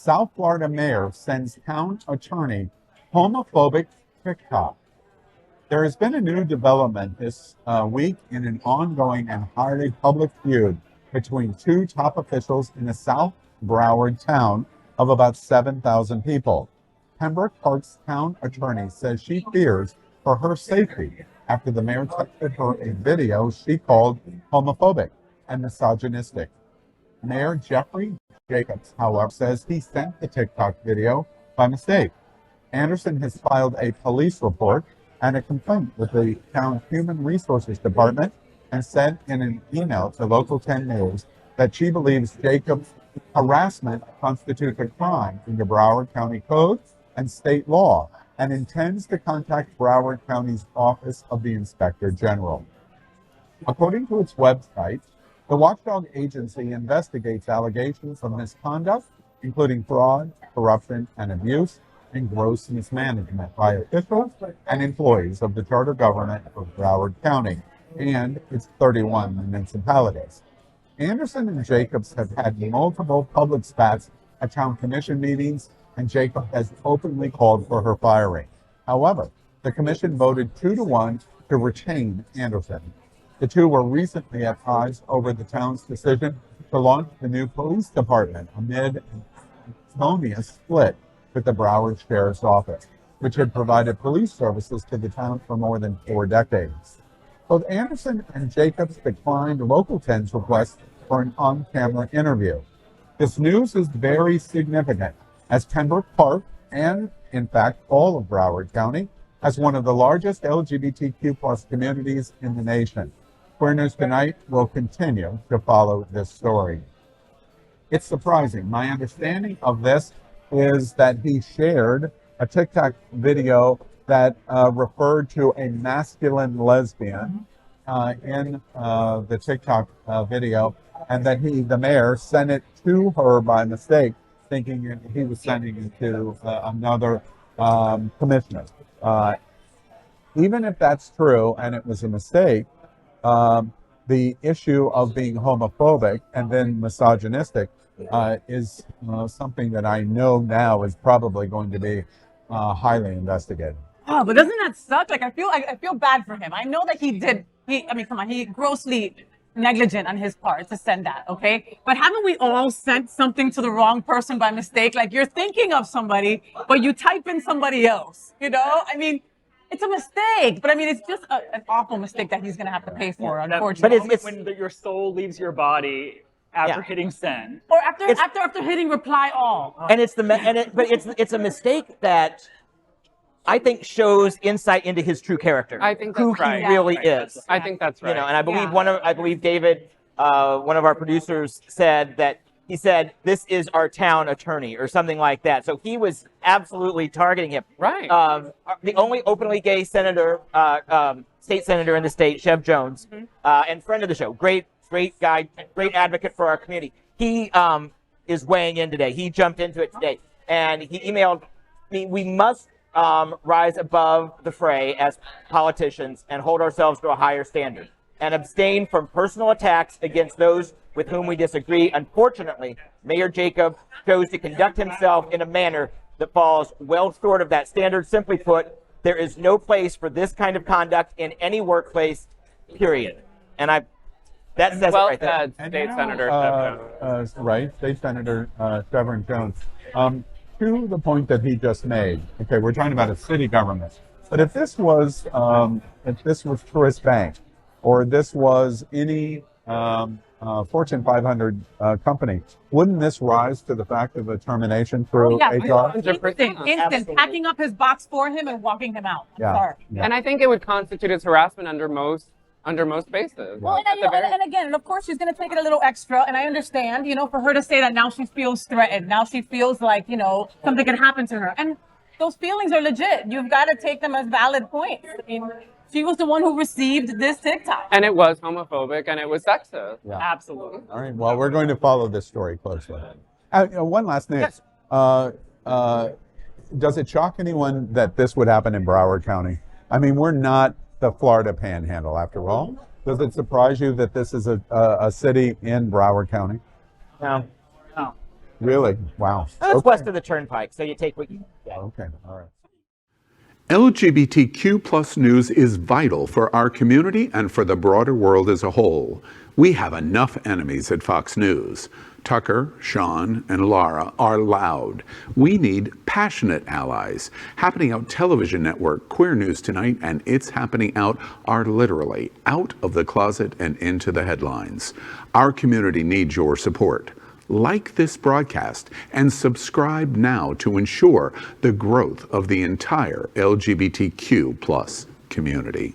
South Florida mayor sends town attorney homophobic TikTok. There has been a new development this week in an ongoing and highly public feud between two top officials in the South Broward town of about 7,000 people. Pembroke Park's town attorney says she fears for her safety after the mayor texted her a video she called homophobic and misogynistic. Mayor Jeffrey Jacobs, however, says he sent the TikTok video by mistake. Anderson has filed a police report and a complaint with the town Human Resources Department and said in an email to Local 10 News that she believes Jacobs' harassment constitutes a crime under Broward County Code and state law and intends to contact Broward County's Office of the Inspector General. According to its website, the watchdog agency investigates allegations of misconduct, including fraud, corruption, and abuse, and gross mismanagement by officials and employees of the charter government of Broward County and its 31 municipalities. Anderson and Jacobs have had multiple public spats at town commission meetings, and Jacobs has openly called for her firing. However, the commission voted 2-1 to retain Anderson. The two were recently at odds over the town's decision to launch the new police department amid an acrimonious split with the Broward Sheriff's Office, which had provided police services to the town for more than 4 decades. Both Anderson and Jacobs declined Local 10's request for an on-camera interview. This news is very significant, as Pembroke Park, and in fact all of Broward County, has one of the largest LGBTQ+ communities in the nation. Queer News Tonight will continue to follow this story. It's surprising. My understanding of this is that he shared a TikTok video that referred to a masculine lesbian in the TikTok video, and that the mayor sent it to her by mistake, thinking he was sending it to another commissioner. Even if that's true and it was a mistake, the issue of being homophobic and then misogynistic is something that I know now is probably going to be highly investigated. Oh, but doesn't that suck? Like, I feel bad for him. I know that he grossly negligent on his part to send that, okay? But haven't we all sent something to the wrong person by mistake? Like, you're thinking of somebody, but you type in somebody else, you know? I mean, it's a mistake, but I mean, it's just an awful mistake that he's going to have to pay for, unfortunately. But it's when your soul leaves your body after hitting send, or after hitting reply all. And it's it's a mistake that I think shows insight into his true character. I think who that's he really is. I think that's right. You know, and I believe David, one of our producers, said that he said, "This is our town attorney," or something like that. So he was absolutely targeting him. Right. The only openly gay senator, state senator in the state, Chev Jones, and friend of the show, great guy, great advocate for our community. He is weighing in today. He jumped into it today, and he emailed me. We must rise above the fray as politicians and hold ourselves to a higher standard and abstain from personal attacks against those with whom we disagree. Unfortunately, Mayor Jacob chose to conduct himself in a manner that falls well short of that standard. Simply put, there is no place for this kind of conduct in any workplace, period. And that says it right there. State Senator State Senator Trevor Jones. To the point that he just made, okay, we're talking about a city government, but if this was Tourist Bank, or this was any Fortune 500 company, wouldn't this rise to the fact of a termination through HR? Instant, packing up his box for him and walking him out. Yeah. And I think it would constitute as harassment under most bases. Well, and again, of course, she's going to take it a little extra, and I understand, you know, for her to say that now she feels threatened, now she feels like, you know, something could happen to her, and those feelings are legit. You've got to take them as valid points. I mean, she was the one who received this TikTok. And it was homophobic, and it was sexist. Yeah. Absolutely. All right, well, we're going to follow this story closely. One last thing. Yes. Does it shock anyone that this would happen in Broward County? I mean, we're not the Florida Panhandle, after all. Does it surprise you that this is a city in Broward County? No. Really? Wow. That's Okay. west of the Turnpike, so you take what you get. Okay. All right. LGBTQ plus news is vital for our community and for the broader world as a whole. We have enough enemies at Fox News. Tucker, Sean, and Laura are loud. We need passionate allies. Happening Out Television Network, Queer News Tonight, and It's Happening Out are literally out of the closet and into the headlines. Our community needs your support. Like this broadcast and subscribe now to ensure the growth of the entire LGBTQ plus community.